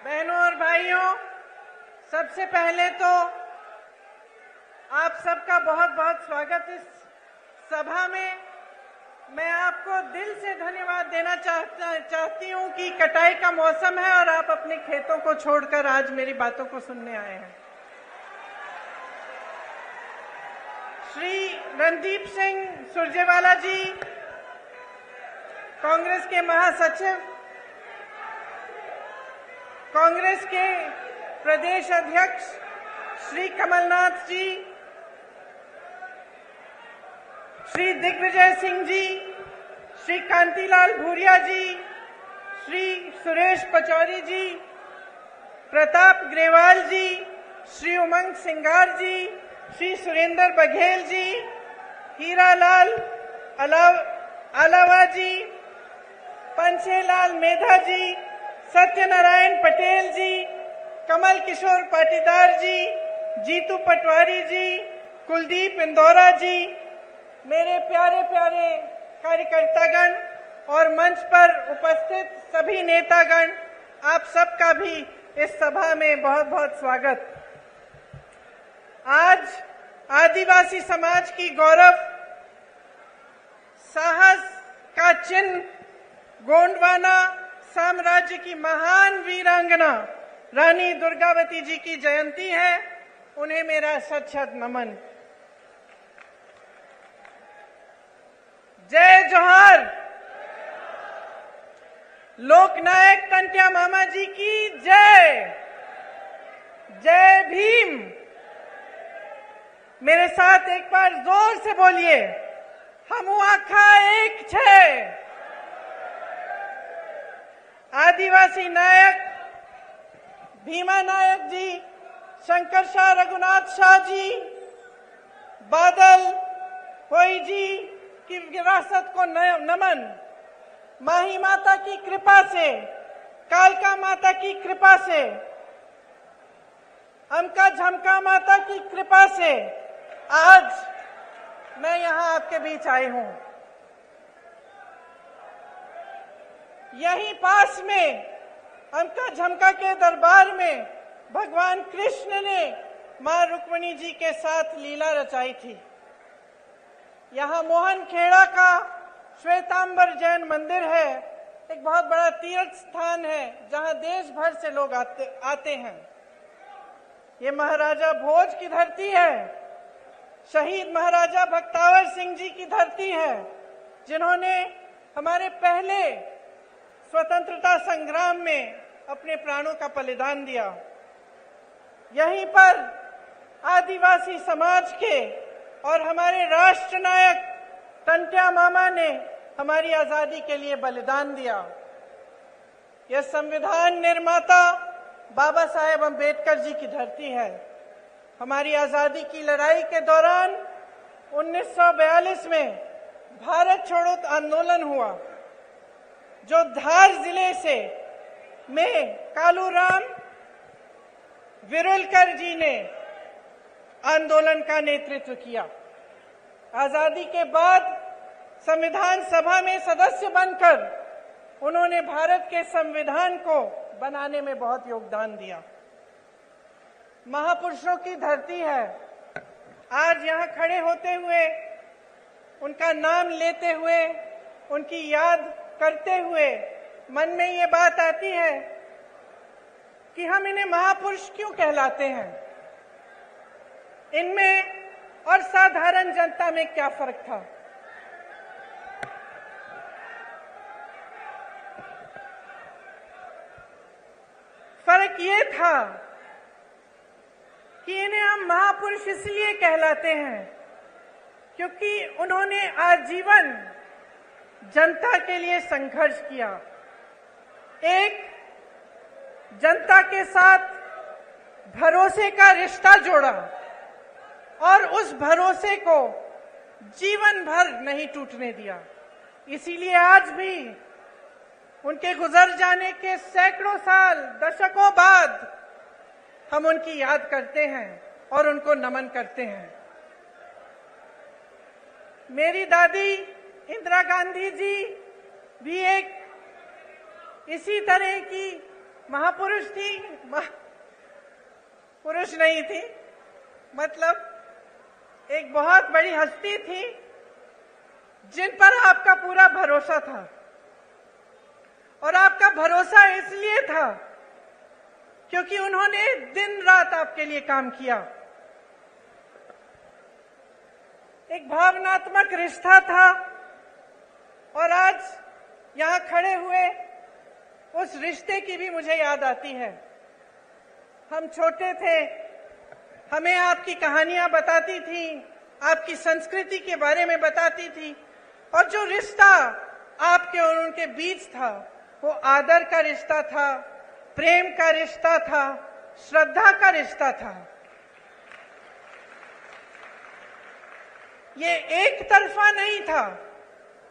बहनों और भाइयों, सबसे पहले तो आप सबका बहुत बहुत स्वागत इस सभा में। मैं आपको दिल से धन्यवाद देना चाहती हूं कि कटाई का मौसम है और आप अपने खेतों को छोड़कर आज मेरी बातों को सुनने आए हैं। श्री रणदीप सिंह सुरजेवाला जी, कांग्रेस के महासचिव, कांग्रेस के प्रदेश अध्यक्ष श्री कमलनाथ जी, श्री दिग्विजय सिंह जी, श्री कांतिलाल भूरिया जी, श्री सुरेश पचौरी जी, प्रताप ग्रेवाल जी, श्री उमंग सिंगार जी, श्री सुरेंद्र बघेल जी, हीरालाल अलावा जी, पंचेलाल मेधा जी, सत्यनारायण पटेल जी, कमल किशोर पाटीदार जी, जीतू पटवारी जी, कुलदीप इंदौरा जी, मेरे प्यारे प्यारे कार्यकर्तागण और मंच पर उपस्थित सभी नेतागण, आप सबका भी इस सभा में बहुत बहुत स्वागत। आज आदिवासी समाज की गौरव, साहस का चिन्ह गोंडवाना साम्राज्य की महान वीरांगना रानी दुर्गावती जी की जयंती है। उन्हें मेरा शत शत नमन। जय जोहार। लोकनायक टंट्या मामा जी की जय। जय भीम। मेरे साथ एक बार जोर से बोलिए, हमू आखा एक छे। आदिवासी नायक भीमा नायक जी, शंकर शाह रघुनाथ शाह जी, बादल होई जी की विरासत को नमन। माही माता की कृपा से, कालका माता की कृपा से, अमका झमका माता की कृपा से आज मैं यहां आपके बीच आई हूं। यहीं पास में अमका झमका के दरबार में भगवान कृष्ण ने मां रुक्मिणी जी के साथ लीला रचाई थी। यहाँ मोहन खेड़ा का श्वेतांबर जैन मंदिर है, एक बहुत बड़ा तीर्थ स्थान है जहाँ देश भर से लोग आते हैं। ये महाराजा भोज की धरती है, शहीद महाराजा भक्तावर सिंह जी की धरती है, जिन्होंने हमारे पहले स्वतंत्रता संग्राम में अपने प्राणों का बलिदान दिया। यहीं पर आदिवासी समाज के और हमारे राष्ट्र नायक टंट्या मामा ने हमारी आजादी के लिए बलिदान दिया। यह संविधान निर्माता बाबा साहेब अम्बेडकर जी की धरती है। हमारी आजादी की लड़ाई के दौरान 1942 में भारत छोड़ो आंदोलन हुआ, जो धार जिले से में कालूराम विरुलकर जी ने आंदोलन का नेतृत्व किया। आजादी के बाद संविधान सभा में सदस्य बनकर उन्होंने भारत के संविधान को बनाने में बहुत योगदान दिया। महापुरुषों की धरती है। आज यहाँ खड़े होते हुए, उनका नाम लेते हुए, उनकी याद करते हुए मन में ये बात आती है कि हम इन्हें महापुरुष क्यों कहलाते हैं। इनमें और साधारण जनता में क्या फर्क था? फर्क ये था कि इन्हें हम महापुरुष इसलिए कहलाते हैं क्योंकि उन्होंने आजीवन जनता के लिए संघर्ष किया। एक जनता के साथ भरोसे का रिश्ता जोड़ा और उस भरोसे को जीवन भर नहीं टूटने दिया। इसीलिए आज भी उनके गुजर जाने के सैकड़ों साल, दशकों बाद हम उनकी याद करते हैं और उनको नमन करते हैं। मेरी दादी इंदिरा गांधी जी भी एक इसी तरह की महापुरुष थी, पुरुष नहीं थी, मतलब एक बहुत बड़ी हस्ती थी जिन पर आपका पूरा भरोसा था। और आपका भरोसा इसलिए था क्योंकि उन्होंने दिन रात आपके लिए काम किया। एक भावनात्मक रिश्ता था और आज यहां खड़े हुए उस रिश्ते की भी मुझे याद आती है। हम छोटे थे, हमें आपकी कहानियां बताती थी, आपकी संस्कृति के बारे में बताती थी, और जो रिश्ता आपके और उनके बीच था वो आदर का रिश्ता था, प्रेम का रिश्ता था, श्रद्धा का रिश्ता था। ये एक तरफा नहीं था।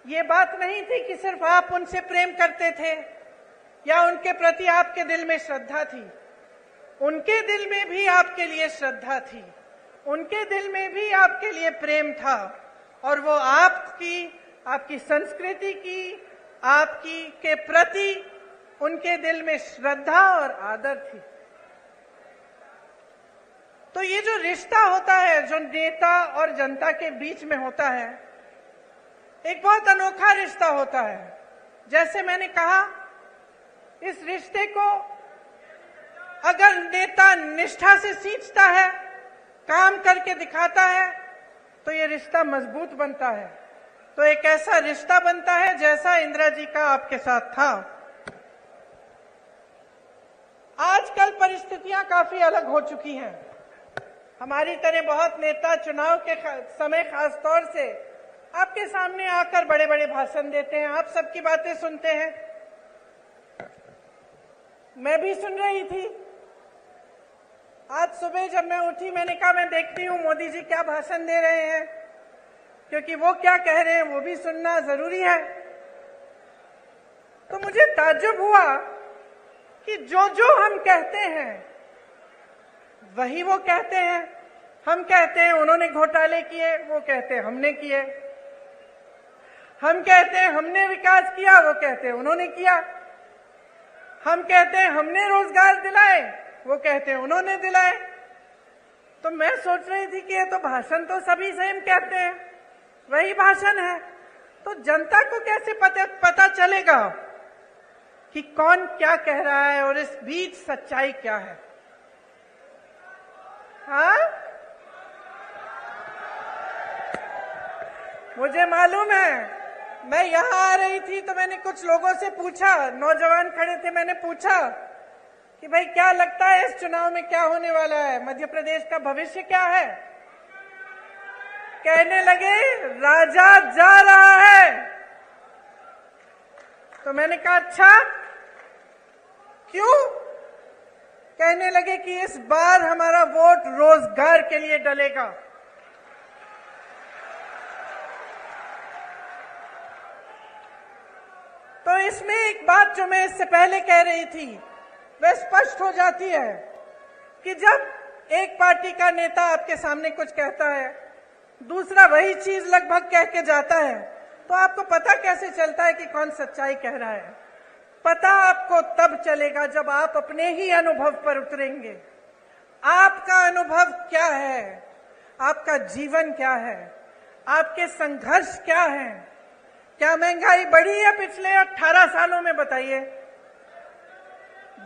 ये बात नहीं थी कि सिर्फ आप उनसे प्रेम करते थे या उनके प्रति आपके दिल में श्रद्धा थी। उनके दिल में भी आपके लिए श्रद्धा थी, उनके दिल में भी आपके लिए प्रेम था, और वो आपकी संस्कृति की, आपकी के प्रति उनके दिल में श्रद्धा और आदर थी। तो ये जो रिश्ता होता है, जो नेता और जनता के बीच में होता है, एक बहुत अनोखा रिश्ता होता है। जैसे मैंने कहा, इस रिश्ते को अगर नेता निष्ठा से सींचता है, काम करके दिखाता है, तो ये रिश्ता मजबूत बनता है। तो एक ऐसा रिश्ता बनता है जैसा इंदिरा जी का आपके साथ था। आजकल परिस्थितियां काफी अलग हो चुकी हैं। हमारी तरह बहुत नेता चुनाव के समय खास तौर से आपके सामने आकर बड़े बड़े भाषण देते हैं, आप सबकी बातें सुनते हैं। मैं भी सुन रही थी। आज सुबह जब मैं उठी, मैंने कहा मैं देखती हूँ मोदी जी क्या भाषण दे रहे हैं, क्योंकि वो क्या कह रहे हैं वो भी सुनना जरूरी है। तो मुझे ताज्जुब हुआ कि जो जो हम कहते हैं वही वो कहते हैं। हम कहते हैं उन्होंने घोटाले किए, वो कहते हैं हमने किए। हम कहते हैं हमने विकास किया, वो कहते हैं उन्होंने किया। हम कहते हैं हमने रोजगार दिलाए, वो कहते हैं उन्होंने दिलाए। तो मैं सोच रही थी कि ये तो भाषण तो सभी सेम कहते हैं, वही भाषण है। तो जनता को कैसे पता चलेगा कि कौन क्या कह रहा है और इस बीच सच्चाई क्या है? हाँ, मुझे मालूम है। मैं यहां आ रही थी तो मैंने कुछ लोगों से पूछा, नौजवान खड़े थे, मैंने पूछा कि भाई क्या लगता है इस चुनाव में क्या होने वाला है, मध्य प्रदेश का भविष्य क्या है? कहने लगे राजा जा रहा है। तो मैंने कहा अच्छा क्यों? कहने लगे कि इस बार हमारा वोट रोजगार के लिए डलेगा। तो इसमें एक बात जो मैं इससे पहले कह रही थी वह स्पष्ट हो जाती है कि जब एक पार्टी का नेता आपके सामने कुछ कहता है, दूसरा वही चीज लगभग कह के जाता है, तो आपको पता कैसे चलता है कि कौन सच्चाई कह रहा है? पता आपको तब चलेगा जब आप अपने ही अनुभव पर उतरेंगे। आपका अनुभव क्या है? आपका जीवन क्या है? आपके संघर्ष क्या है? क्या महंगाई बढ़ी है पिछले 18 सालों में? बताइए।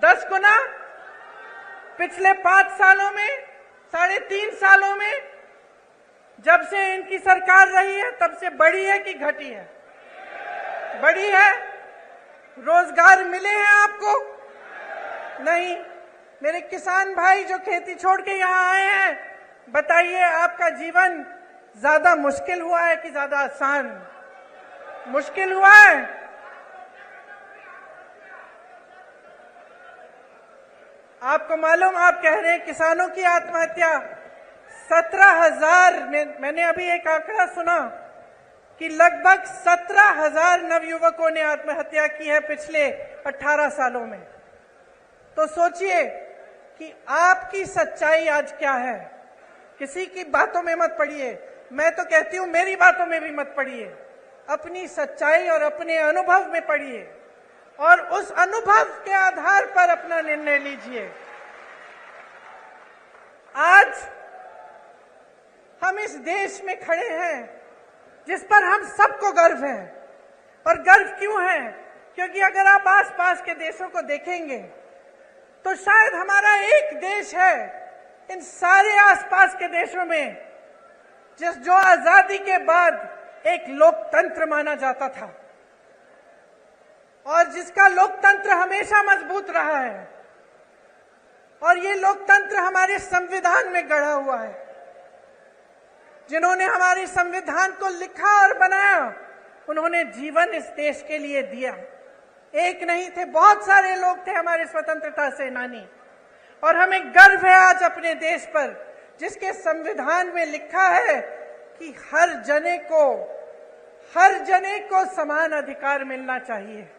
10 गुना? पिछले 5 सालों में, 3.5 सालों में, जब से इनकी सरकार रही है तब से बढ़ी है कि घटी है? बढ़ी है। रोजगार मिले हैं आपको? नहीं। मेरे किसान भाई जो खेती छोड़ के यहाँ आए हैं, बताइए आपका जीवन ज्यादा मुश्किल हुआ है कि ज्यादा आसान? मुश्किल हुआ है। आपको मालूम, आप कह रहे हैं किसानों की आत्महत्या 17,000 में, मैंने अभी एक आंकड़ा सुना कि लगभग 17,000 नवयुवकों ने आत्महत्या की है पिछले 18 सालों में। तो सोचिए कि आपकी सच्चाई आज क्या है। किसी की बातों में मत पड़िए, मैं तो कहती हूं मेरी बातों में भी मत पड़िए, अपनी सच्चाई और अपने अनुभव में पड़िए। और उस अनुभव के आधार पर अपना निर्णय लीजिए। आज हम इस देश में खड़े हैं जिस पर हम सबको गर्व है। और गर्व क्यों है? क्योंकि अगर आप आसपास के देशों को देखेंगे तो शायद हमारा एक देश है इन सारे आसपास के देशों में जो आजादी के बाद एक लोकतंत्र माना जाता था और जिसका लोकतंत्र हमेशा मजबूत रहा है। और ये लोकतंत्र हमारे संविधान में गढ़ा हुआ है। जिन्होंने हमारे संविधान को लिखा और बनाया, उन्होंने जीवन इस देश के लिए दिया। एक नहीं थे, बहुत सारे लोग थे हमारे स्वतंत्रता सेनानी। और हमें गर्व है आज अपने देश पर, जिसके संविधान में लिखा है कि हर जने को समान अधिकार मिलना चाहिए।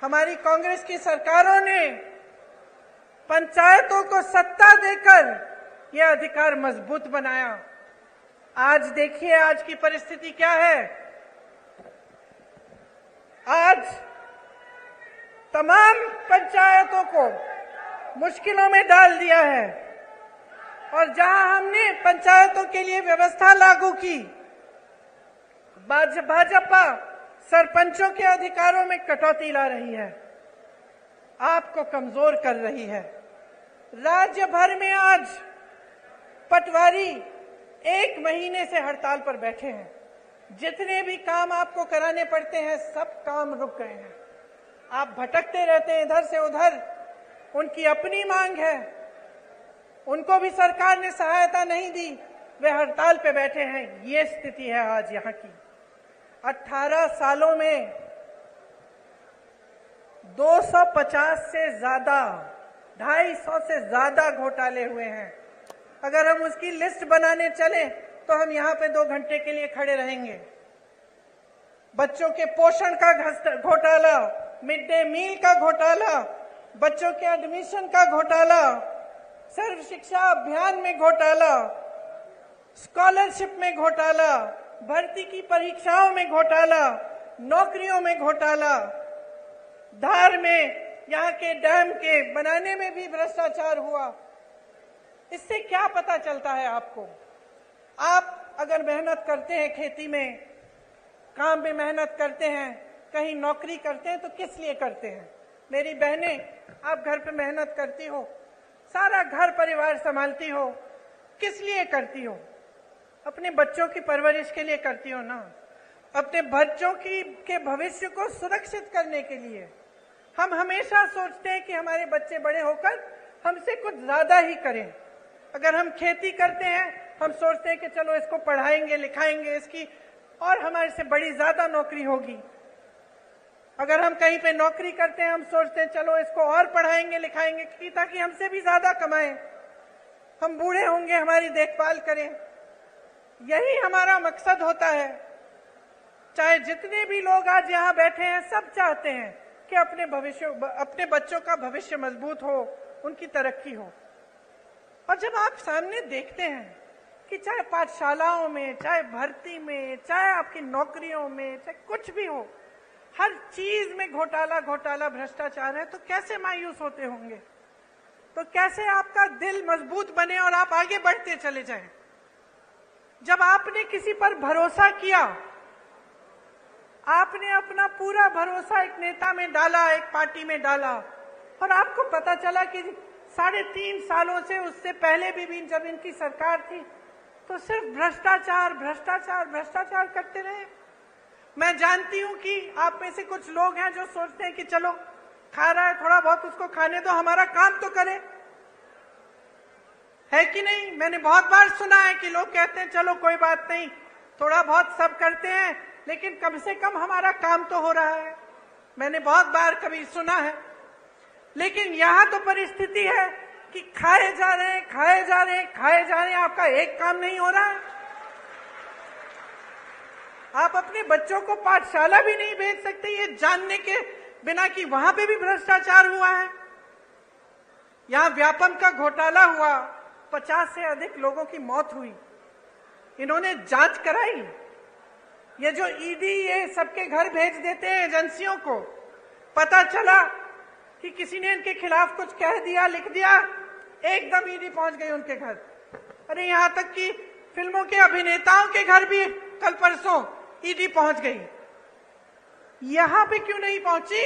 हमारी कांग्रेस की सरकारों ने पंचायतों को सत्ता देकर यह अधिकार मजबूत बनाया। आज देखिए आज की परिस्थिति क्या है। आज तमाम पंचायतों को मुश्किलों में डाल दिया है। और जहां हमने पंचायतों के लिए व्यवस्था लागू की, भाजपा सरपंचों के अधिकारों में कटौती ला रही है, आपको कमजोर कर रही है। राज्य भर में आज पटवारी 1 महीने से हड़ताल पर बैठे हैं। जितने भी काम आपको कराने पड़ते हैं सब काम रुक गए हैं। आप भटकते रहते हैं इधर से उधर। उनकी अपनी मांग है, उनको भी सरकार ने सहायता नहीं दी, वे हड़ताल पे बैठे हैं। ये स्थिति है आज यहाँ की। 18 सालों में 250 से ज्यादा, 250 से ज्यादा घोटाले हुए हैं। अगर हम उसकी लिस्ट बनाने चले तो हम यहाँ पे 2 घंटे के लिए खड़े रहेंगे। बच्चों के पोषण का घोटाला, मिड डे मील का घोटाला, बच्चों के एडमिशन का घोटाला, सर्व शिक्षा अभियान में घोटाला, स्कॉलरशिप में घोटाला, भर्ती की परीक्षाओं में घोटाला, नौकरियों में घोटाला, धार में यहाँ के डैम के बनाने में भी भ्रष्टाचार हुआ। इससे क्या पता चलता है आपको? आप अगर मेहनत करते हैं, खेती में काम में मेहनत करते हैं, कहीं नौकरी करते हैं तो किस लिए करते हैं? मेरी बहनें, आप घर पे मेहनत करती हो, सारा घर परिवार संभालती हो, किस लिए करती हो? अपने बच्चों की परवरिश के लिए करती हो ना, अपने बच्चों के भविष्य को सुरक्षित करने के लिए। हम हमेशा सोचते हैं कि हमारे बच्चे बड़े होकर हमसे कुछ ज्यादा ही करें। अगर हम खेती करते हैं, हम सोचते हैं कि चलो इसको पढ़ाएंगे लिखाएंगे, इसकी और हमारे से बड़ी ज्यादा नौकरी होगी। अगर हम कहीं पे नौकरी करते हैं, हम सोचते हैं चलो इसको और पढ़ाएंगे लिखाएंगे ताकि हमसे भी ज्यादा कमाएं, हम बूढ़े होंगे हमारी देखभाल करें। यही हमारा मकसद होता है। चाहे जितने भी लोग आज यहाँ बैठे हैं, सब चाहते हैं कि अपने बच्चों का भविष्य मजबूत हो, उनकी तरक्की हो। और जब आप सामने देखते हैं कि चाहे पाठशालाओं में, चाहे भर्ती में, चाहे आपकी नौकरियों में, चाहे कुछ भी हो, हर चीज में घोटाला भ्रष्टाचार है, तो कैसे मायूस होते होंगे? तो कैसे आपका दिल मजबूत बने और आप आगे बढ़ते चले जाएं? जब आपने किसी पर भरोसा किया, आपने अपना पूरा भरोसा एक नेता में डाला, एक पार्टी में डाला, और आपको पता चला कि 3.5 सालों से, उससे पहले भी जब इनकी सरकार थी, तो सिर्फ भ्रष्टाचार करते रहे। मैं जानती हूं कि आप में से कुछ लोग हैं जो सोचते हैं कि चलो खा रहा है, थोड़ा बहुत उसको खाने दो, हमारा काम तो करे, है कि नहीं? मैंने बहुत बार सुना है कि लोग कहते हैं चलो कोई बात नहीं, थोड़ा बहुत सब करते हैं, लेकिन कम से कम हमारा काम तो हो रहा है। मैंने बहुत बार कभी सुना है। लेकिन यहां तो परिस्थिति है कि खाए जा रहे हैं, आपका एक काम नहीं हो रहा है। आप अपने बच्चों को पाठशाला भी नहीं भेज सकते, ये जानने के बिना कि वहां पे भी भ्रष्टाचार हुआ है। यहां व्यापम का घोटाला हुआ, 50 से अधिक लोगों की मौत हुई। इन्होंने जांच कराई, ये जो ईडी ये सबके घर भेज देते हैं एजेंसियों को, पता चला कि किसी ने इनके खिलाफ कुछ कह दिया, लिख दिया, एकदम ईडी पहुंच गई उनके घर। अरे यहां तक कि फिल्मों के अभिनेताओं के घर भी कल परसों ईडी पहुंच गई। यहां पे क्यों नहीं पहुंची?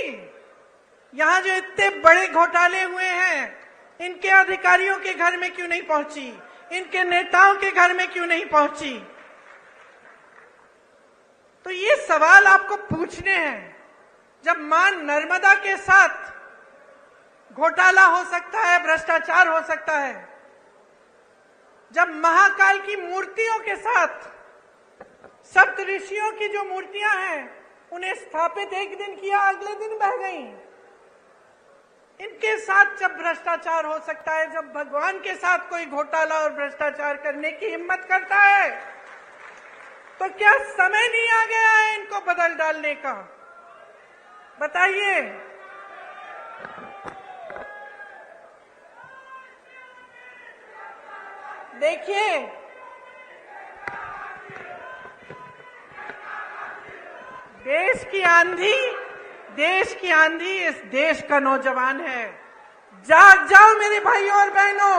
यहां जो इतने बड़े घोटाले हुए हैं, इनके अधिकारियों के घर में क्यों नहीं पहुंची? इनके नेताओं के घर में क्यों नहीं पहुंची? तो ये सवाल आपको पूछने हैं। जब मां नर्मदा के साथ घोटाला हो सकता है, भ्रष्टाचार हो सकता है, जब महाकाल की मूर्तियों के साथ सप्त ऋषियों की जो मूर्तियां हैं उन्हें स्थापित एक दिन किया, अगले दिन बह गई, इनके साथ जब भ्रष्टाचार हो सकता है, जब भगवान के साथ कोई घोटाला और भ्रष्टाचार करने की हिम्मत करता है, तो क्या समय नहीं आ गया है इनको बदल डालने का? बताइए। देखिए, देश की आंधी इस देश का नौजवान है। जाग जाओ मेरे भाइयों और बहनों।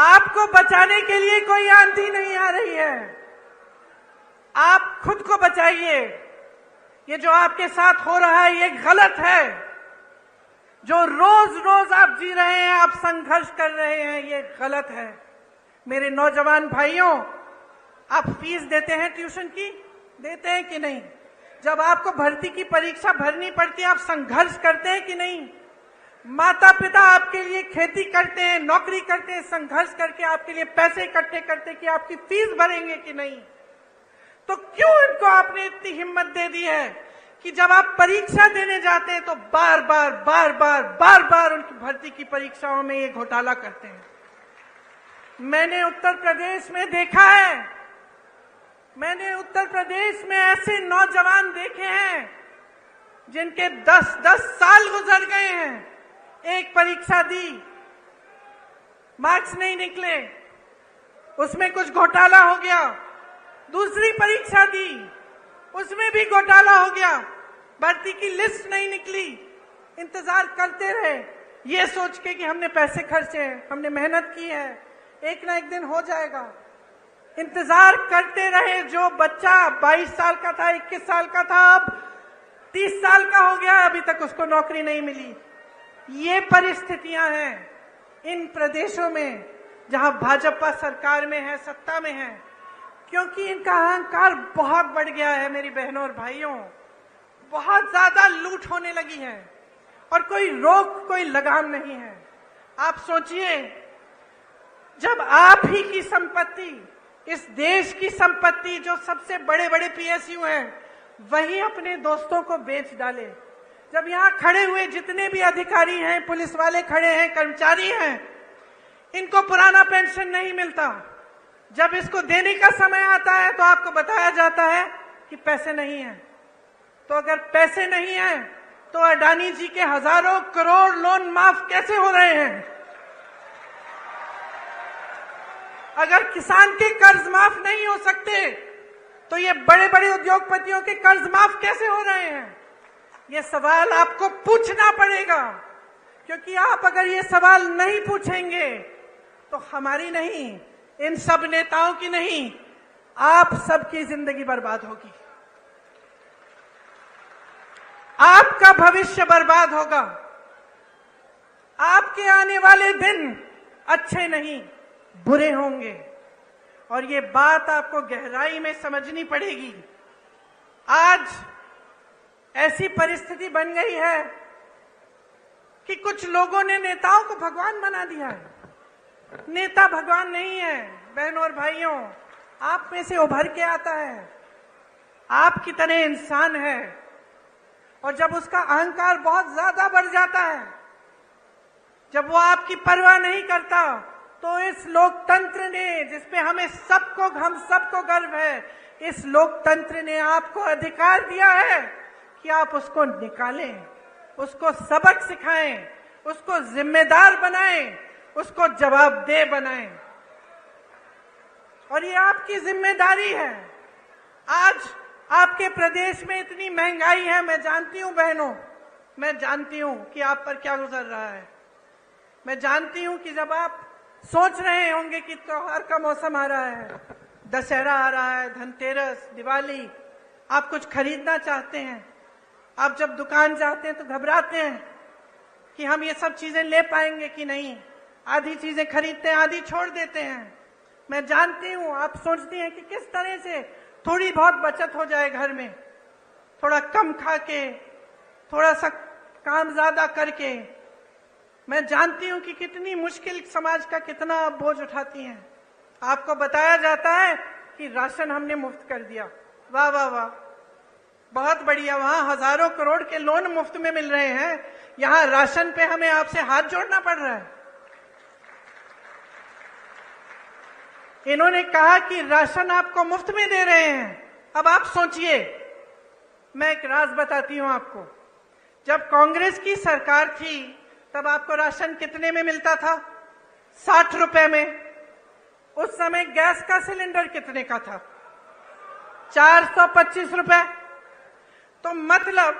आपको बचाने के लिए कोई आंधी नहीं आ रही है, आप खुद को बचाइए। ये जो आपके साथ हो रहा है ये गलत है। जो रोज रोज आप जी रहे हैं, आप संघर्ष कर रहे हैं, ये गलत है। मेरे नौजवान भाइयों, आप फीस देते हैं ट्यूशन की? देते हैं कि नहीं? जब आपको भर्ती की परीक्षा भरनी पड़ती है, आप संघर्ष करते हैं कि नहीं? माता पिता आपके लिए खेती करते हैं, नौकरी करते हैं, संघर्ष करके आपके लिए पैसे इकट्ठे करते हैं कि आपकी फीस भरेंगे कि नहीं? तो क्यों इनको आपने इतनी हिम्मत दे दी है कि जब आप परीक्षा देने जाते हैं तो बार बार उनकी भर्ती की परीक्षाओं में ये घोटाला करते हैं? मैंने उत्तर प्रदेश में देखा है, मैंने उत्तर प्रदेश में ऐसे नौजवान देखे हैं जिनके 10-10 साल गुजर गए हैं। एक परीक्षा दी, मार्क्स नहीं निकले, उसमें कुछ घोटाला हो गया। दूसरी परीक्षा दी, उसमें भी घोटाला हो गया, भर्ती की लिस्ट नहीं निकली। इंतजार करते रहे ये सोच के कि हमने पैसे खर्चे हैं, हमने मेहनत की है, एक ना एक दिन हो जाएगा। इंतजार करते रहे। जो बच्चा 22 साल का था, 21 साल का था, अब 30 साल का हो गया, अभी तक उसको नौकरी नहीं मिली। ये परिस्थितियां हैं इन प्रदेशों में जहां भाजपा सरकार में है, सत्ता में है, क्योंकि इनका अहंकार बहुत बढ़ गया है। मेरी बहनों और भाइयों, बहुत ज्यादा लूट होने लगी है और कोई रोक, कोई लगाम नहीं है। आप सोचिए, जब आप ही की संपत्ति, इस देश की संपत्ति, जो सबसे बड़े बड़े पीएसयू हैं, वही अपने दोस्तों को बेच डाले। जब यहाँ खड़े हुए जितने भी अधिकारी हैं, पुलिस वाले खड़े हैं, कर्मचारी हैं, इनको पुराना पेंशन नहीं मिलता। जब इसको देने का समय आता है तो आपको बताया जाता है कि पैसे नहीं हैं। तो अगर पैसे नहीं हैं तो अडानी जी के हजारों करोड़ लोन माफ कैसे हो रहे हैं? अगर किसान के कर्ज माफ नहीं हो सकते तो ये बड़े बड़े उद्योगपतियों के कर्ज माफ कैसे हो रहे हैं? ये सवाल आपको पूछना पड़ेगा, क्योंकि आप अगर ये सवाल नहीं पूछेंगे तो हमारी नहीं, इन सब नेताओं की नहीं, आप सबकी जिंदगी बर्बाद होगी, आपका भविष्य बर्बाद होगा। आपके आने वाले दिन अच्छे नहीं, बुरे होंगे, और ये बात आपको गहराई में समझनी पड़ेगी। आज ऐसी परिस्थिति बन गई है कि कुछ लोगों ने नेताओं को भगवान बना दिया है। नेता भगवान नहीं है। बहनों और भाइयों, आप में से उभर के आता है, आपकी तरह इंसान है, और जब उसका अहंकार बहुत ज्यादा बढ़ जाता है, जब वो आपकी परवाह नहीं करता, तो इस लोकतंत्र ने, जिसपे हम सबको गर्व है, इस लोकतंत्र ने आपको अधिकार दिया है कि आप उसको निकालें, उसको सबक सिखाएं, उसको जिम्मेदार बनाएं, उसको जवाबदेह बनाएं। और ये आपकी जिम्मेदारी है। आज आपके प्रदेश में इतनी महंगाई है, मैं जानती हूं बहनों, मैं जानती हूं कि आप पर क्या गुजर रहा है। मैं जानती हूं कि जब आप सोच रहे होंगे कि त्योहार का मौसम आ रहा है, दशहरा आ रहा है, धनतेरस, दिवाली, आप कुछ खरीदना चाहते हैं, आप जब दुकान जाते हैं तो घबराते हैं कि हम ये सब चीजें ले पाएंगे कि नहीं। आधी चीजें खरीदते हैं, आधी छोड़ देते हैं। मैं जानती हूं आप सोचती हैं कि किस तरह से थोड़ी बहुत बचत हो जाए घर में, थोड़ा कम खा के, थोड़ा सा काम ज्यादा करके। मैं जानती हूं कि कितनी मुश्किल समाज का कितना आप बोझ उठाती हैं। आपको बताया जाता है कि राशन हमने मुफ्त कर दिया, वाह वाह वाह, बहुत बढ़िया। वहां हजारों करोड़ के लोन मुफ्त में मिल रहे हैं, यहां राशन पे हमें आपसे हाथ जोड़ना पड़ रहा है। इन्होंने कहा कि राशन आपको मुफ्त में दे रहे हैं। अब आप सोचिए, मैं एक राज बताती हूं आपको। जब कांग्रेस की सरकार थी तब आपको राशन कितने में मिलता था? 60 रुपए में। उस समय गैस का सिलेंडर कितने का था? 425 रुपए। तो मतलब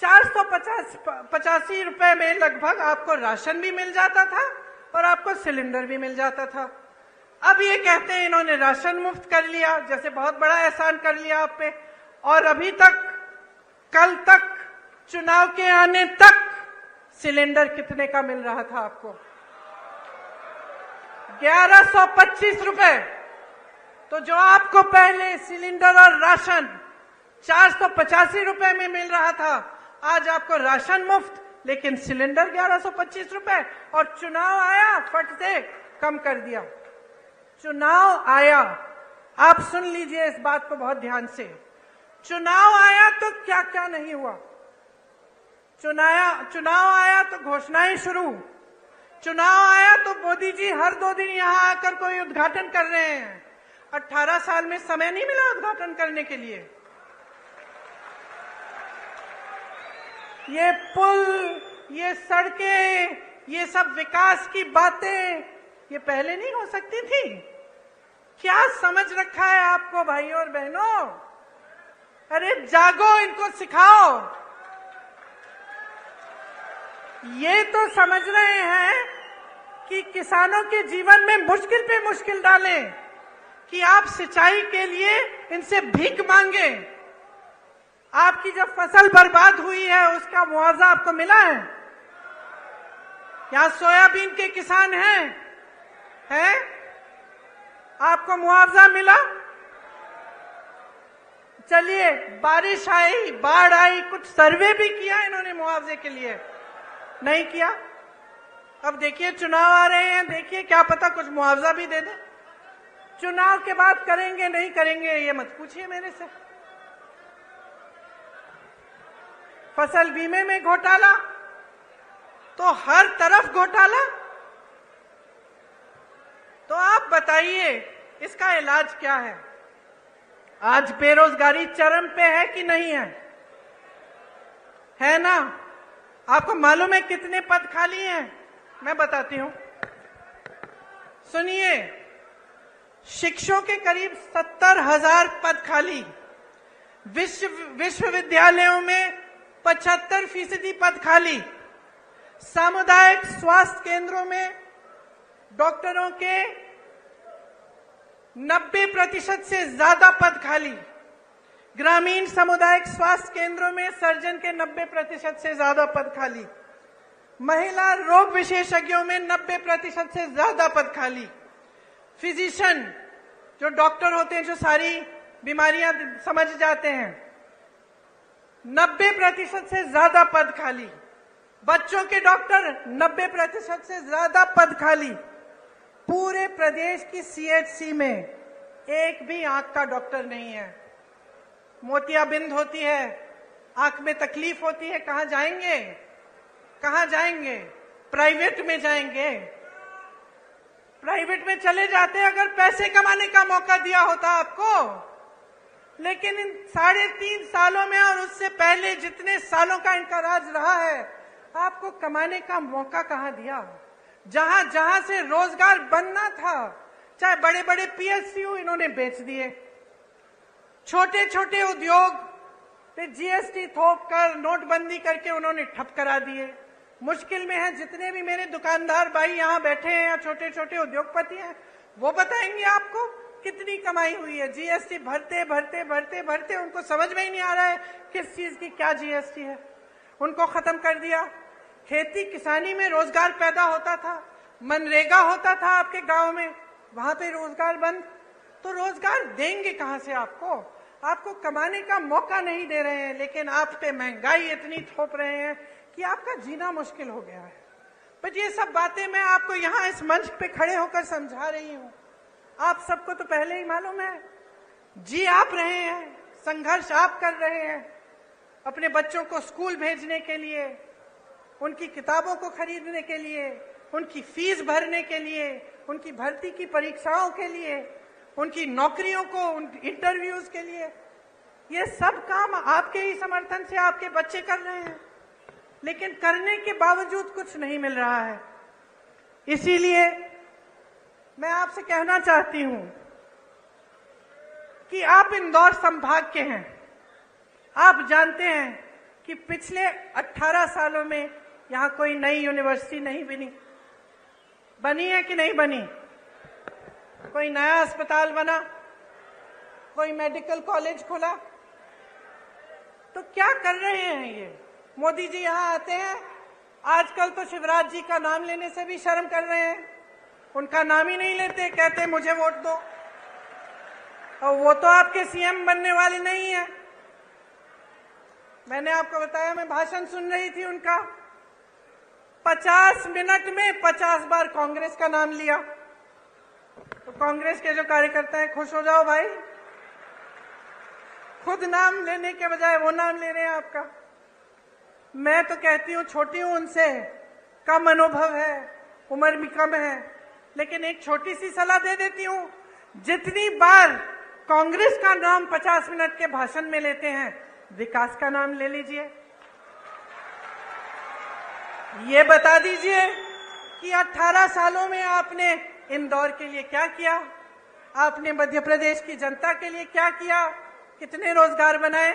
485 रुपए में लगभग आपको राशन भी मिल जाता था और आपको सिलेंडर भी मिल जाता था। अब ये कहते हैं इन्होंने राशन मुफ्त कर लिया, जैसे बहुत बड़ा एहसान कर लिया आप पे। और अभी तक, कल तक, चुनाव के आने तक सिलेंडर कितने का मिल रहा था आपको? 1125 रुपए। तो जो आपको पहले सिलेंडर और राशन 485 रुपए में मिल रहा था, आज आपको राशन मुफ्त लेकिन सिलेंडर 1125 रुपए। और चुनाव आया, फट से कम कर दिया। चुनाव आया, आप सुन लीजिए इस बात को बहुत ध्यान से। चुनाव आया तो क्या क्या नहीं हुआ। चुनाव आया तो घोषणाएं शुरू। चुनाव आया तो मोदी जी हर 2 दिन यहां आकर कोई उद्घाटन कर रहे हैं। 18 साल में समय नहीं मिला उद्घाटन करने के लिए। ये पुल, ये सड़कें, ये सब विकास की बातें ये पहले नहीं हो सकती थी? क्या समझ रखा है आपको भाइयों और बहनों? अरे जागो, इनको सिखाओ। ये तो समझ रहे हैं कि किसानों के जीवन में मुश्किल पे मुश्किल डालें, कि आप सिंचाई के लिए इनसे भीख मांगे। आपकी जब फसल बर्बाद हुई है उसका मुआवजा आपको मिला है? यहां सोयाबीन के किसान हैं? आपको मुआवजा मिला? चलिए, बारिश आई, बाढ़ आई, कुछ सर्वे भी किया इन्होंने मुआवजे के लिए? नहीं किया। अब देखिए चुनाव आ रहे हैं, देखिए क्या पता कुछ मुआवजा भी दे दे। चुनाव के बाद करेंगे नहीं करेंगे ये मत पूछिए मेरे से। फसल बीमे में घोटाला, तो हर तरफ घोटाला। तो आप बताइए इसका इलाज क्या है? आज बेरोजगारी चरम पे है कि नहीं है? है ना? आपको मालूम है कितने पद खाली हैं? मैं बताती हूं, सुनिए। शिक्षकों के करीब 70,000 पद खाली। विश्वविद्यालयों में 75% पद खाली। सामुदायिक स्वास्थ्य केंद्रों में डॉक्टरों के 90% से ज्यादा पद खाली। ग्रामीण सामुदायिक स्वास्थ्य केंद्रों में सर्जन के 90% से ज्यादा पद खाली। महिला रोग विशेषज्ञों में 90% से ज्यादा पद खाली। फिजिशियन, जो डॉक्टर होते हैं, जो सारी बीमारियां समझ जाते हैं, 90% से ज्यादा पद खाली। बच्चों के डॉक्टर 90% से ज्यादा पद खाली। पूरे प्रदेश की सीएचसी में एक भी आंख का डॉक्टर नहीं है। मोतियाबिंद होती है, आंख में तकलीफ होती है, कहां जाएंगे? कहां जाएंगे? प्राइवेट में जाएंगे। प्राइवेट में चले जाते अगर पैसे कमाने का मौका दिया होता आपको। लेकिन इन 3.5 सालों में और उससे पहले जितने सालों का इनका राज रहा है, आपको कमाने का मौका कहां दिया? जहां जहां से रोजगार बनना था, चाहे बड़े बड़े पीएसयू इन्होंने बेच दिए, छोटे छोटे उद्योग पे जीएसटी थोप कर, नोटबंदी करके उन्होंने ठप करा दिए। मुश्किल में है जितने भी मेरे दुकानदार भाई यहाँ बैठे हैं या छोटे छोटे उद्योगपति हैं, वो बताएंगे आपको कितनी कमाई हुई है। जीएसटी भरते भरते भरते भरते उनको समझ में ही नहीं आ रहा है किस चीज की क्या जीएसटी है, उनको खत्म कर दिया। खेती किसानी में रोजगार पैदा होता था, मनरेगा होता था आपके गांव में, वहां पे रोजगार बंद। तो रोजगार देंगे कहां से आपको? आपको कमाने का मौका नहीं दे रहे हैं, लेकिन आप पे महंगाई इतनी थोप रहे हैं कि आपका जीना मुश्किल हो गया है। पर ये सब बातें मैं आपको यहाँ इस मंच पे खड़े होकर समझा रही हूँ। आप सबको तो पहले ही मालूम है, जी आप रहे हैं, संघर्ष आप कर रहे हैं अपने बच्चों को स्कूल भेजने के लिए, उनकी किताबों को खरीदने के लिए, उनकी फीस भरने के लिए, उनकी भर्ती की परीक्षाओं के लिए, उनकी नौकरियों को, उन इंटरव्यूज के लिए। ये सब काम आपके ही समर्थन से आपके बच्चे कर रहे हैं, लेकिन करने के बावजूद कुछ नहीं मिल रहा है। इसीलिए मैं आपसे कहना चाहती हूं कि आप इंदौर संभाग के हैं, आप जानते हैं कि पिछले 18 सालों में यहां कोई नई यूनिवर्सिटी नहीं बनी है कि नहीं बनी? कोई नया अस्पताल बना, कोई मेडिकल कॉलेज खुला? तो क्या कर रहे हैं ये? मोदी जी यहां आते हैं, आजकल तो शिवराज जी का नाम लेने से भी शर्म कर रहे हैं, उनका नाम ही नहीं लेते, कहते मुझे वोट दो। और वो तो आपके सीएम बनने वाले नहीं है। मैंने आपको बताया, मैं भाषण सुन रही थी उनका, 50 मिनट में 50 बार कांग्रेस का नाम लिया। तो कांग्रेस के जो कार्यकर्ता हैं, खुश हो जाओ भाई, खुद नाम लेने के बजाय वो नाम ले रहे हैं आपका। मैं तो कहती हूँ, छोटी हूं उनसे, कम अनुभव है, उम्र भी कम है, लेकिन एक छोटी सी सलाह दे देती हूँ, जितनी बार कांग्रेस का नाम 50 मिनट के भाषण में लेते हैं, विकास का नाम ले लीजिए। ये बता दीजिए कि 18 सालों में आपने इंदौर के लिए क्या किया, आपने मध्य प्रदेश की जनता के लिए क्या किया, कितने रोजगार बनाए,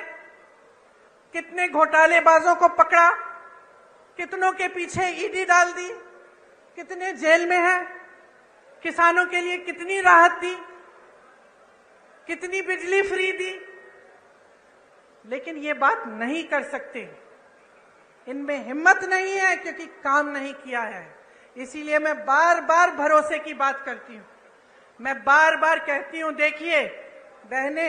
कितने घोटालेबाजों को पकड़ा, कितनों के पीछे ईडी डाल दी, कितने जेल में हैं, किसानों के लिए कितनी राहत दी, कितनी बिजली फ्री दी। लेकिन ये बात नहीं कर सकते, इनमें हिम्मत नहीं है, क्योंकि काम नहीं किया है। इसीलिए मैं बार बार भरोसे की बात करती हूँ, मैं बार बार कहती हूँ, देखिए बहने,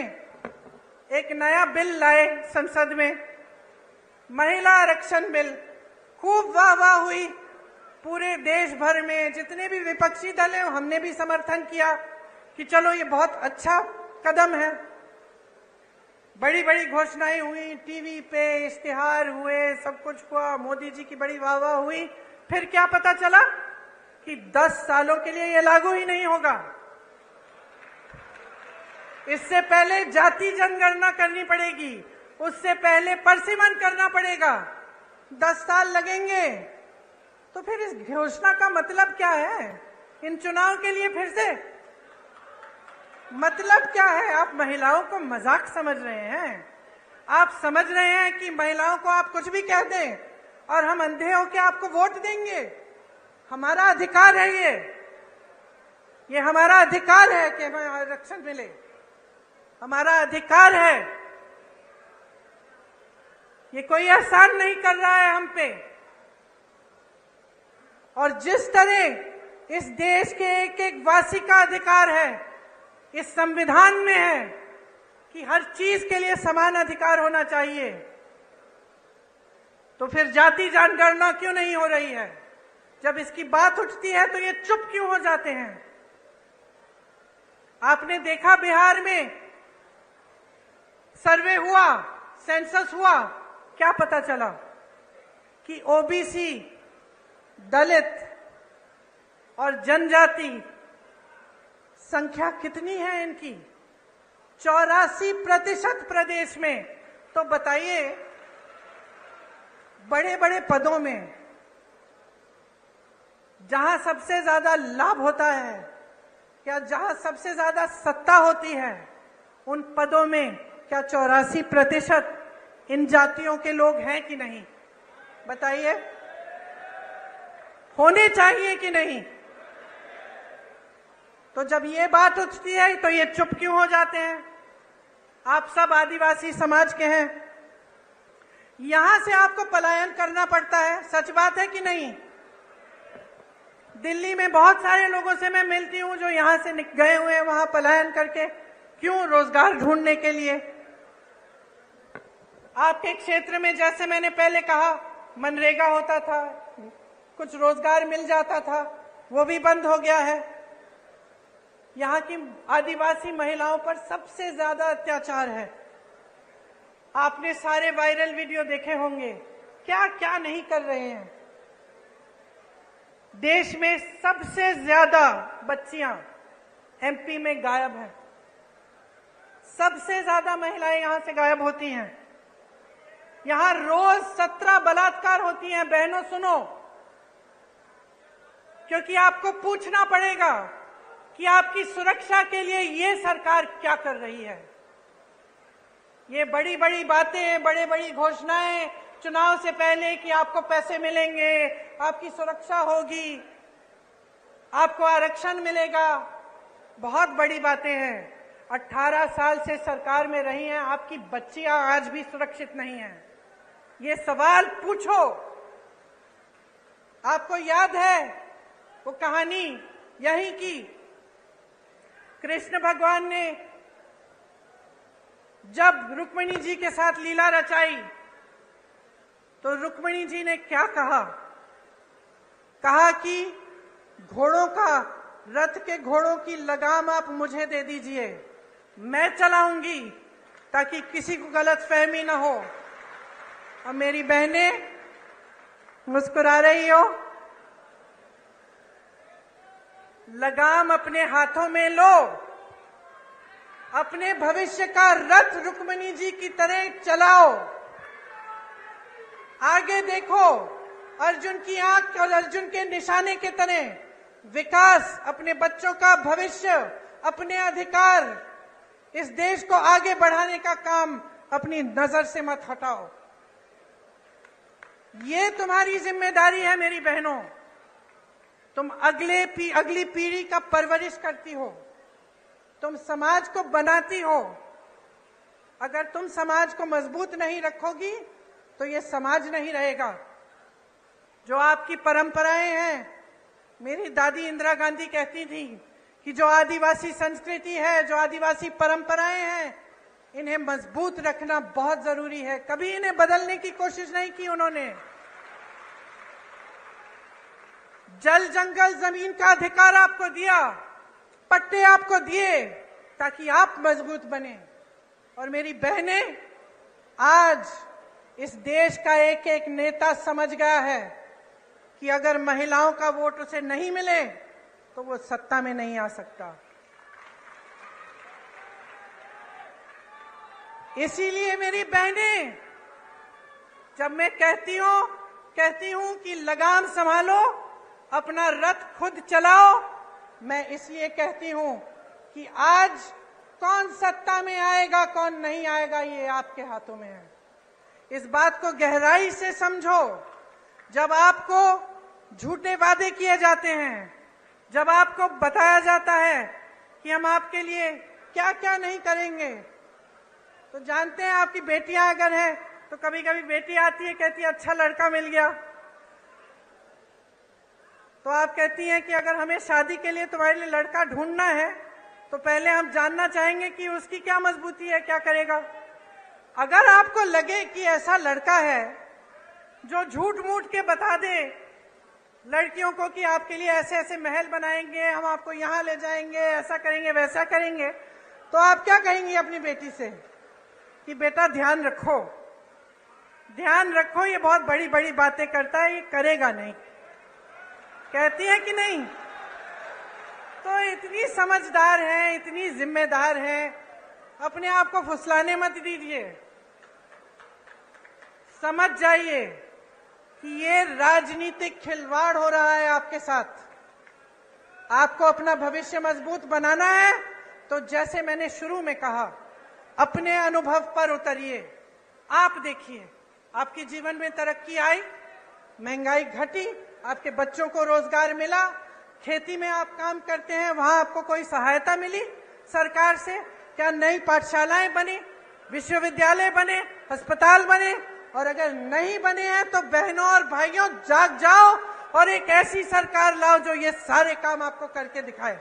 एक नया बिल लाए संसद में, महिला आरक्षण बिल, खूब वाह वाह हुई पूरे देश भर में। जितने भी विपक्षी दल हैं, हमने भी समर्थन किया कि चलो ये बहुत अच्छा कदम है। बड़ी बड़ी घोषणाएं हुई, टीवी पे इश्तिहार हुए, सब कुछ हुआ, मोदी जी की बड़ी वाह वाह हुई। फिर क्या पता चला कि 10 सालों के लिए ये लागू ही नहीं होगा। इससे पहले जाति जनगणना करनी पड़ेगी, उससे पहले परसिमन करना पड़ेगा, 10 साल लगेंगे। तो फिर इस घोषणा का मतलब क्या है? इन चुनाव के लिए फिर से मतलब क्या है? आप महिलाओं को मजाक समझ रहे हैं? आप समझ रहे हैं कि महिलाओं को आप कुछ भी कह दें और हम अंधे होकर आपको वोट देंगे? हमारा अधिकार है ये हमारा अधिकार है कि हमें आरक्षण मिले, हमारा अधिकार है। ये कोई एहसान नहीं कर रहा है हम पे। और जिस तरह इस देश के एक एक वासी का अधिकार है, इस संविधान में है कि हर चीज के लिए समान अधिकार होना चाहिए, तो फिर जाति जनगणना क्यों नहीं हो रही है? जब इसकी बात उठती है तो ये चुप क्यों हो जाते हैं? आपने देखा बिहार में सर्वे हुआ, सेंसस हुआ, क्या पता चला कि ओबीसी, दलित और जनजाति संख्या कितनी है इनकी? 84% प्रदेश में। तो बताइए, बड़े बड़े पदों में जहां सबसे ज्यादा लाभ होता है, क्या जहां सबसे ज्यादा सत्ता होती है उन पदों में क्या 84% इन जातियों के लोग हैं कि नहीं? बताइए, होने चाहिए कि नहीं? तो जब ये बात उठती है तो ये चुप क्यों हो जाते हैं? आप सब आदिवासी समाज के हैं, यहां से आपको पलायन करना पड़ता है, सच बात है कि नहीं? दिल्ली में बहुत सारे लोगों से मैं मिलती हूं जो यहां से गए हुए हैं वहां पलायन करके, क्यों? रोजगार ढूंढने के लिए। आपके क्षेत्र में जैसे मैंने पहले कहा मनरेगा होता था, कुछ रोजगार मिल जाता था, वो भी बंद हो गया है। यहाँ की आदिवासी महिलाओं पर सबसे ज्यादा अत्याचार है। आपने सारे वायरल वीडियो देखे होंगे, क्या क्या नहीं कर रहे हैं। देश में सबसे ज्यादा बच्चियां एमपी में गायब हैं, सबसे ज्यादा महिलाएं यहां से गायब होती हैं। यहां रोज 17 बलात्कार होती हैं। बहनों सुनो, क्योंकि आपको पूछना पड़ेगा कि आपकी सुरक्षा के लिए ये सरकार क्या कर रही है। ये बड़ी बड़ी बातें, बड़े बड़ी घोषणाएं चुनाव से पहले कि आपको पैसे मिलेंगे, आपकी सुरक्षा होगी, आपको आरक्षण मिलेगा, बहुत बड़ी बातें हैं। 18 साल से सरकार में रही हैं, आपकी बच्चियां आज भी सुरक्षित नहीं हैं। ये सवाल पूछो। आपको याद है वो कहानी यही की कृष्ण भगवान ने जब रुक्मिणी जी के साथ लीला रचाई तो रुक्मिणी जी ने क्या कहा? कहा कि घोड़ों का, रथ के घोड़ों की लगाम आप मुझे दे दीजिए, मैं चलाऊंगी ताकि किसी को गलतफहमी ना हो। और मेरी बहनें मुस्कुरा रही हो, लगाम अपने हाथों में लो, अपने भविष्य का रथ रुक्मिणी जी की तरह चलाओ। आगे देखो, अर्जुन की आंख और अर्जुन के निशाने के तरह विकास, अपने बच्चों का भविष्य, अपने अधिकार, इस देश को आगे बढ़ाने का काम अपनी नजर से मत हटाओ। ये तुम्हारी जिम्मेदारी है मेरी बहनों। तुम अगली पीढ़ी का परवरिश करती हो, तुम समाज को बनाती हो। अगर तुम समाज को मजबूत नहीं रखोगी तो ये समाज नहीं रहेगा। जो आपकी परंपराएं हैं, मेरी दादी इंदिरा गांधी कहती थी कि जो आदिवासी संस्कृति है, जो आदिवासी परंपराएं हैं, इन्हें मजबूत रखना बहुत जरूरी है। कभी इन्हें बदलने की कोशिश नहीं की उन्होंने। जल जंगल जमीन का अधिकार आपको दिया, पट्टे आपको दिए ताकि आप मजबूत बने। और मेरी बहनें, आज इस देश का एक एक नेता समझ गया है कि अगर महिलाओं का वोट उसे नहीं मिले तो वो सत्ता में नहीं आ सकता। इसीलिए मेरी बहनें, जब मैं कहती हूं कि लगाम संभालो, अपना रथ खुद चलाओ, मैं इसलिए कहती हूं कि आज कौन सत्ता में आएगा कौन नहीं आएगा ये आपके हाथों में है। इस बात को गहराई से समझो। जब आपको झूठे वादे किए जाते हैं, जब आपको बताया जाता है कि हम आपके लिए क्या क्या नहीं करेंगे, तो जानते हैं आपकी बेटियां अगर हैं तो कभी कभी बेटी आती है, कहती है अच्छा लड़का मिल गया, तो आप कहती हैं कि अगर हमें शादी के लिए तुम्हारे लिए लड़का ढूंढना है तो पहले हम जानना चाहेंगे कि उसकी क्या मजबूती है, क्या करेगा। अगर आपको लगे कि ऐसा लड़का है जो झूठ मूठ के बता दे लड़कियों को कि आपके लिए ऐसे ऐसे महल बनाएंगे, हम आपको यहां ले जाएंगे, ऐसा करेंगे वैसा करेंगे, तो आप क्या कहेंगी अपनी बेटी से कि बेटा ध्यान रखो, ध्यान रखो, ये बहुत बड़ी बड़ी बातें करता है, ये करेगा नहीं। कहती है कि नहीं? तो इतनी समझदार है, इतनी जिम्मेदार है, अपने आप को फुसलाने मत दीजिए। समझ जाइए कि ये राजनीतिक खिलवाड़ हो रहा है आपके साथ। आपको अपना भविष्य मजबूत बनाना है तो जैसे मैंने शुरू में कहा, अपने अनुभव पर उतरिए। आप देखिए, आपके जीवन में तरक्की आई, महंगाई घटी, आपके बच्चों को रोजगार मिला, खेती में आप काम करते हैं, वहां आपको कोई सहायता मिली सरकार से? क्या नई पाठशालाएं बनी, विश्वविद्यालय बने, अस्पताल बने? और अगर नहीं बने हैं तो बहनों और भाइयों, जाग जाओ और एक ऐसी सरकार लाओ जो ये सारे काम आपको करके दिखाए।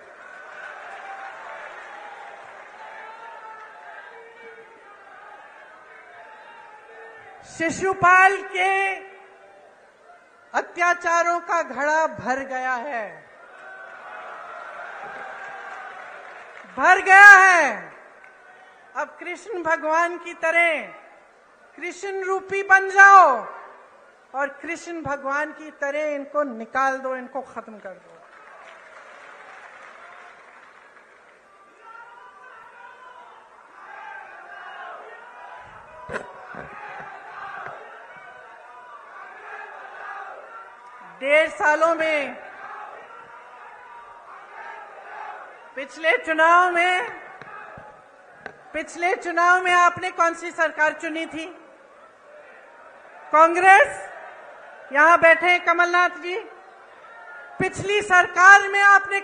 शिशुपाल के अत्याचारों का घड़ा भर गया है, भर गया है। अब कृष्ण भगवान की तरह कृष्ण रूपी बन जाओ और कृष्ण भगवान की तरह इनको निकाल दो, इनको खत्म कर दो। डेढ़ सालों में, पिछले चुनाव में आपने कौन सी सरकार चुनी थी? कांग्रेस। यहां बैठे कमलनाथ जी, पिछली सरकार में आपने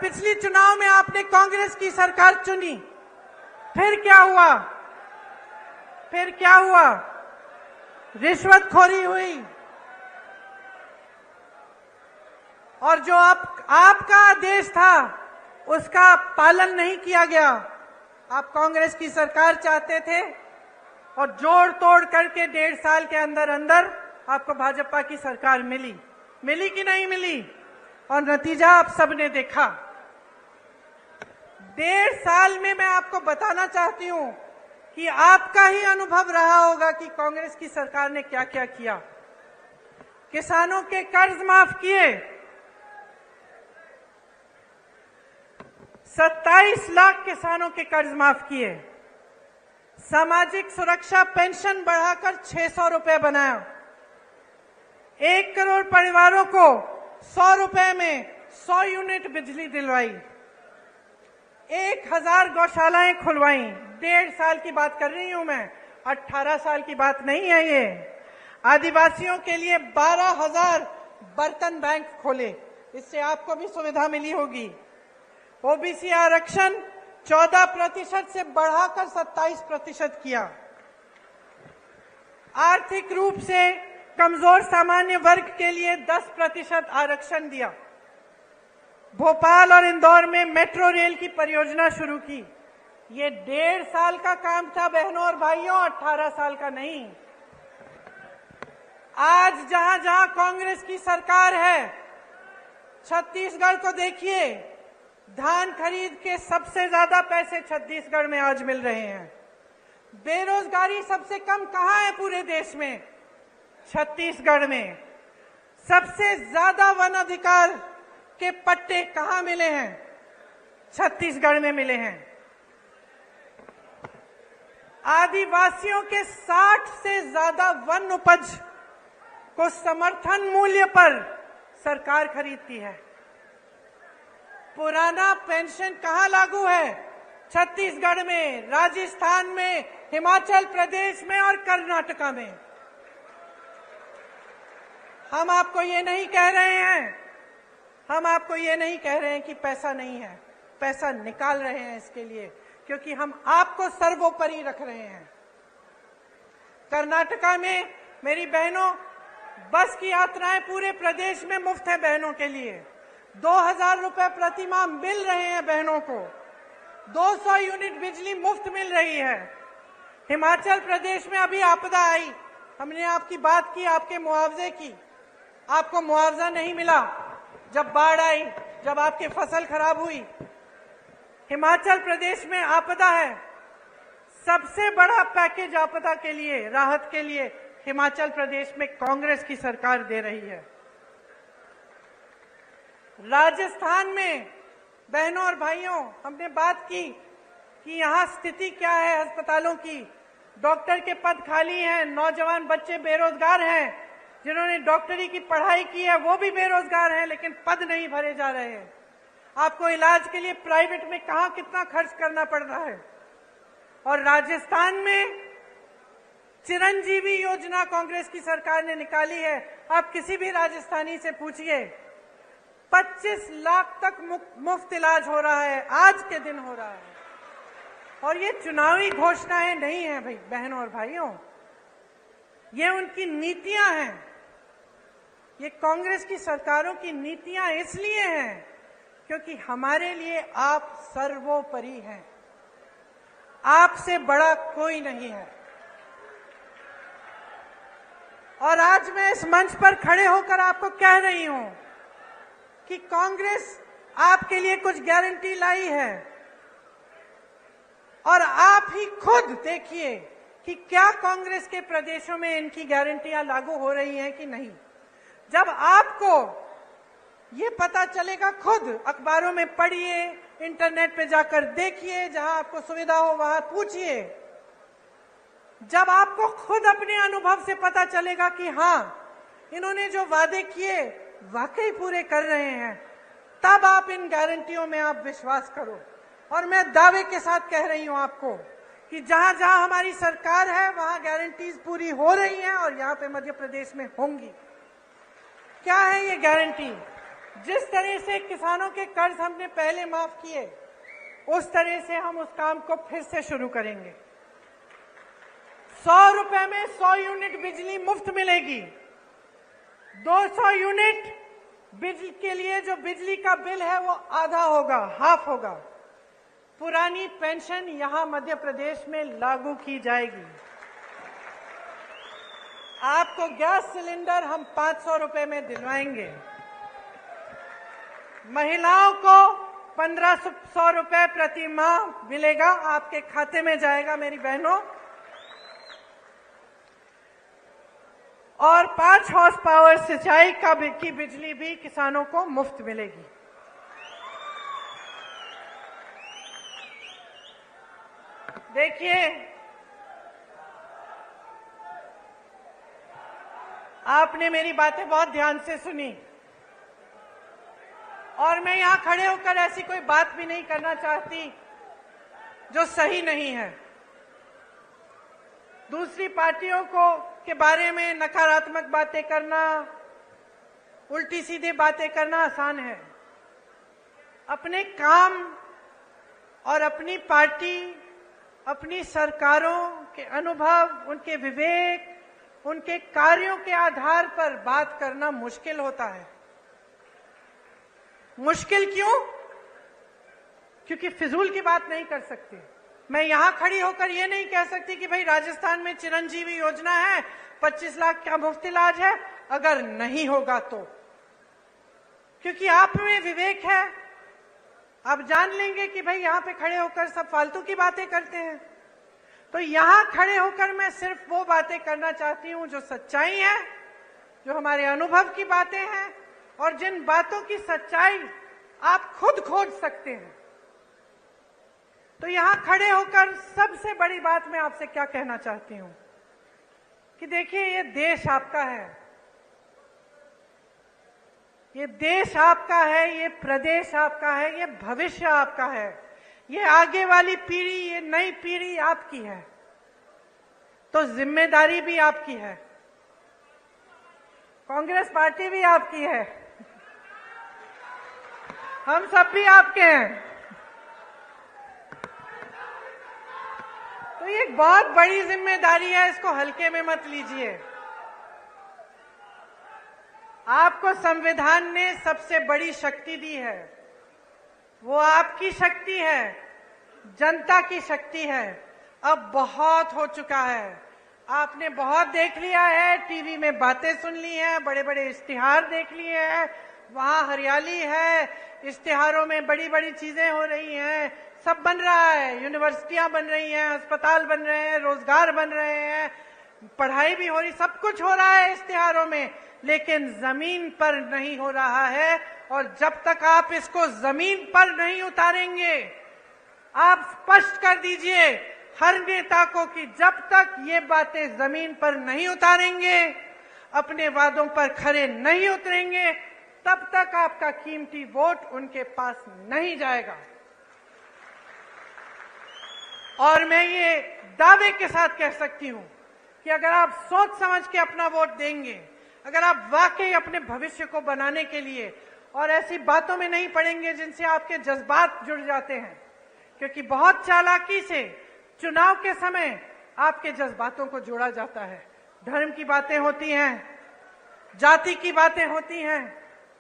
पिछली चुनाव में आपने कांग्रेस की सरकार चुनी। फिर क्या हुआ? रिश्वतखोरी हुई और जो आपका आदेश था उसका पालन नहीं किया गया। आप कांग्रेस की सरकार चाहते थे और जोड़ तोड़ करके 1.5 साल के अंदर अंदर आपको भाजपा की सरकार मिली कि नहीं मिली? और नतीजा आप सबने देखा। 1.5 साल में मैं आपको बताना चाहती हूं कि आपका ही अनुभव रहा होगा कि कांग्रेस की सरकार ने क्या क्या किया। किसानों के कर्ज माफ किए, 27 लाख किसानों के कर्ज माफ किए, सामाजिक सुरक्षा पेंशन बढ़ाकर 600 रुपए बनाया, 1 करोड़ परिवारों को 100 रुपए में 100 यूनिट बिजली दिलवाई, 1000 गौशालाएं खुलवाई। 1.5 साल की बात कर रही हूं मैं, 18 साल की बात नहीं है ये। आदिवासियों के लिए 12,000 बर्तन बैंक खोले, इससे आपको भी सुविधा मिली होगी। ओबीसी आरक्षण 14% से बढ़ाकर 27% किया। आर्थिक रूप से कमजोर सामान्य वर्ग के लिए 10% आरक्षण दिया। भोपाल और इंदौर में मेट्रो रेल की परियोजना शुरू की। ये 1.5 साल का काम था बहनों और भाइयों, 18 साल का नहीं। आज जहां जहां कांग्रेस की सरकार है, छत्तीसगढ़ को देखिए, धान खरीद के सबसे ज्यादा पैसे छत्तीसगढ़ में आज मिल रहे हैं। बेरोजगारी सबसे कम कहां है पूरे देश में? छत्तीसगढ़ में। सबसे ज्यादा वन अधिकार के पट्टे कहां मिले हैं? छत्तीसगढ़ में मिले हैं। आदिवासियों के 60 से ज्यादा वन उपज को समर्थन मूल्य पर सरकार खरीदती है। पुराना पेंशन कहां लागू है? छत्तीसगढ़ में, राजस्थान में, हिमाचल प्रदेश में और कर्नाटका में। हम आपको ये नहीं कह रहे हैं कि पैसा नहीं है, पैसा निकाल रहे हैं इसके लिए, क्योंकि हम आपको सर्वोपरि रख रहे हैं। कर्नाटका में मेरी बहनों, बस की यात्राएं पूरे प्रदेश में मुफ्त है बहनों के लिए। 2000 रुपए प्रति माह मिल रहे हैं बहनों को। 200 यूनिट बिजली मुफ्त मिल रही है। हिमाचल प्रदेश में अभी आपदा आई, हमने आपकी बात की, आपके मुआवजे की। आपको मुआवजा नहीं मिला जब बाढ़ आई, जब आपकी फसल खराब हुई। हिमाचल प्रदेश में आपदा है, सबसे बड़ा पैकेज आपदा के लिए, राहत के लिए हिमाचल प्रदेश में कांग्रेस की सरकार दे रही है। राजस्थान में बहनों और भाइयों, हमने बात की कि यहां स्थिति क्या है अस्पतालों की। डॉक्टर के पद खाली हैं, नौजवान बच्चे बेरोजगार हैं। जिन्होंने डॉक्टरी की पढ़ाई की है वो भी बेरोजगार हैं, लेकिन पद नहीं भरे जा रहे हैं। आपको इलाज के लिए प्राइवेट में कहां कितना खर्च करना पड़ रहा है। और राजस्थान में चिरंजीवी योजना कांग्रेस की सरकार ने निकाली है। आप किसी भी राजस्थानी से पूछिए, 25 लाख तक मुफ्त इलाज हो रहा है, आज के दिन हो रहा है। और ये चुनावी घोषणाएं नहीं है भाई बहनों और भाइयों, ये उनकी नीतियां हैं। ये कांग्रेस की सरकारों की नीतियां इसलिए हैं क्योंकि हमारे लिए आप सर्वोपरि हैं, आपसे बड़ा कोई नहीं है। और आज मैं इस मंच पर खड़े होकर आपको कह रही हूं कि कांग्रेस आपके लिए कुछ गारंटी लाई है, और आप ही खुद देखिए कि क्या कांग्रेस के प्रदेशों में इनकी गारंटियां लागू हो रही हैं कि नहीं। जब आपको ये पता चलेगा, खुद अखबारों में पढ़िए, इंटरनेट पे जाकर देखिए, जहां आपको सुविधा हो वहां पूछिए। जब आपको खुद अपने अनुभव से पता चलेगा कि हाँ, इन्होंने जो वादे किए वाकई पूरे कर रहे हैं, तब आप इन गारंटियों में आप विश्वास करो। और मैं दावे के साथ कह रही हूं आपको कि जहां जहां हमारी सरकार है वहां गारंटीज पूरी हो रही हैं, और यहां पे मध्य प्रदेश में होंगी। क्या है ये गारंटी? जिस तरह से किसानों के कर्ज हमने पहले माफ किए, उस तरह से हम उस काम को फिर से शुरू करेंगे। 100 रुपए में 100 यूनिट बिजली मुफ्त मिलेगी। 200 यूनिट बिजली के लिए जो बिजली का बिल है वो आधा होगा, हाफ होगा। पुरानी पेंशन यहां मध्य प्रदेश में लागू की जाएगी। आपको गैस सिलेंडर हम 500 रुपए में दिलवाएंगे। महिलाओं को 1500 रुपए प्रति माह मिलेगा, आपके खाते में जाएगा मेरी बहनों। और 5 हॉर्स पावर सिंचाई की बिजली भी किसानों को मुफ्त मिलेगी। देखिए, आपने मेरी बातें बहुत ध्यान से सुनी, और मैं यहां खड़े होकर ऐसी कोई बात भी नहीं करना चाहती जो सही नहीं है। दूसरी पार्टियों के बारे में नकारात्मक बातें करना, उल्टी सीधी बातें करना आसान है। अपने काम और अपनी पार्टी, अपनी सरकारों के अनुभव, उनके विवेक, उनके कार्यों के आधार पर बात करना मुश्किल होता है। मुश्किल क्यों? क्योंकि फिजूल की बात नहीं कर सकते। मैं यहां खड़ी होकर ये नहीं कह सकती कि भाई राजस्थान में चिरंजीवी योजना है, 25 लाख का मुफ्त इलाज है, अगर नहीं होगा तो। क्योंकि आप में विवेक है, आप जान लेंगे कि भाई यहां पे खड़े होकर सब फालतू की बातें करते हैं। तो यहां खड़े होकर मैं सिर्फ वो बातें करना चाहती हूं जो सच्चाई है, जो हमारे अनुभव की बातें हैं, और जिन बातों की सच्चाई आप खुद खोज सकते हैं। तो यहां खड़े होकर सबसे बड़ी बात मैं आपसे क्या कहना चाहती हूं कि देखिए, ये देश आपका है, ये देश आपका है, ये प्रदेश आपका है, ये भविष्य आपका है, ये आगे वाली पीढ़ी, ये नई पीढ़ी आपकी है। तो जिम्मेदारी भी आपकी है, कांग्रेस पार्टी भी आपकी है, हम सब भी आपके हैं। तो ये एक बहुत बड़ी जिम्मेदारी है, इसको हल्के में मत लीजिए। आपको संविधान ने सबसे बड़ी शक्ति दी है, वो आपकी शक्ति है, जनता की शक्ति है। अब बहुत हो चुका है, आपने बहुत देख लिया है, टीवी में बातें सुन ली हैं, बड़े बड़े इश्तिहार देख लिए हैं, वहां हरियाली है, इश्तिहारों में बड़ी बड़ी चीजें हो रही हैं, सब बन रहा है, यूनिवर्सिटियां बन रही हैं, अस्पताल बन रहे हैं, रोजगार बन रहे हैं, पढ़ाई भी हो रही, सब कुछ हो रहा है इश्तिहारों में, लेकिन जमीन पर नहीं हो रहा है। और जब तक आप इसको जमीन पर नहीं उतारेंगे, आप स्पष्ट कर दीजिए हर नेता को कि जब तक ये बातें जमीन पर नहीं उतारेंगे, अपने वादों पर खरे नहीं उतरेंगे, तब तक आपका कीमती वोट उनके पास नहीं जाएगा। और मैं ये दावे के साथ कह सकती हूं कि अगर आप सोच समझ के अपना वोट देंगे, अगर आप वाकई अपने भविष्य को बनाने के लिए और ऐसी बातों में नहीं पड़ेंगे जिनसे आपके जज्बात जुड़ जाते हैं, क्योंकि बहुत चालाकी से चुनाव के समय आपके जज्बातों को जोड़ा जाता है। धर्म की बातें होती हैं, जाति की बातें होती हैं,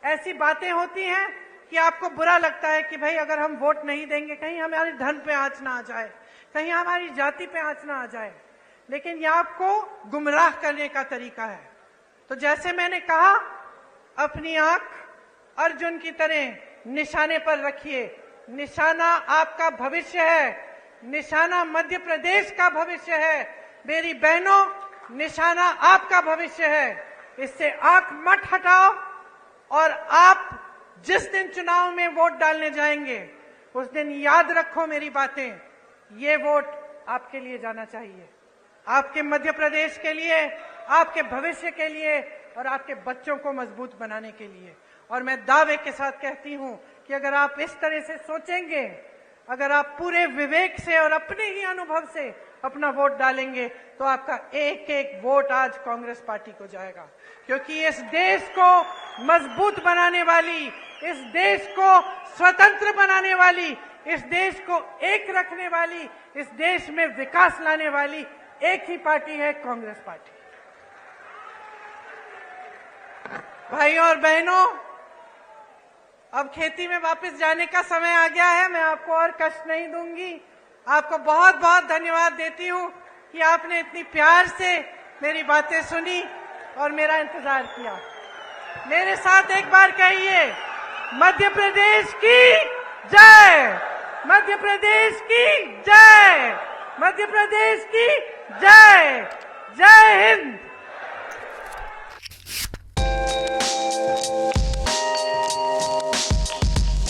ऐसी बातें होती हैं कि आपको बुरा लगता है कि भाई अगर हम वोट नहीं देंगे कहीं हमारे धर्म पे आंच ना आ जाए, कहीं हमारी जाति पे आंच ना आ जाए, लेकिन यह आपको गुमराह करने का तरीका है। तो जैसे मैंने कहा, अपनी आंख अर्जुन की तरह निशाने पर रखिए। निशाना आपका भविष्य है, निशाना मध्य प्रदेश का भविष्य है। मेरी बहनों, निशाना आपका भविष्य है। इससे आंख मत हटाओ और आप जिस दिन चुनाव में वोट डालने जाएंगे उस दिन याद रखो मेरी बातें। ये वोट आपके लिए जाना चाहिए, आपके मध्य प्रदेश के लिए, आपके भविष्य के लिए और आपके बच्चों को मजबूत बनाने के लिए। और मैं दावे के साथ कहती हूं कि अगर आप इस तरह से सोचेंगे, अगर आप पूरे विवेक से और अपने ही अनुभव से अपना वोट डालेंगे, तो आपका एक एक वोट आज कांग्रेस पार्टी को जाएगा। क्योंकि इस देश को मजबूत बनाने वाली, इस देश को स्वतंत्र बनाने वाली, इस देश को एक रखने वाली, इस देश में विकास लाने वाली एक ही पार्टी है, कांग्रेस पार्टी। भाइयों और बहनों, अब खेती में वापस जाने का समय आ गया है। मैं आपको और कष्ट नहीं दूंगी। आपको बहुत बहुत धन्यवाद देती हूं कि आपने इतनी प्यार से मेरी बातें सुनी और मेरा इंतजार किया। मेरे साथ एक बार कहिए, मध्य प्रदेश की जय, मध्य प्रदेश की जय, मध्य प्रदेश की जय। जय हिंद।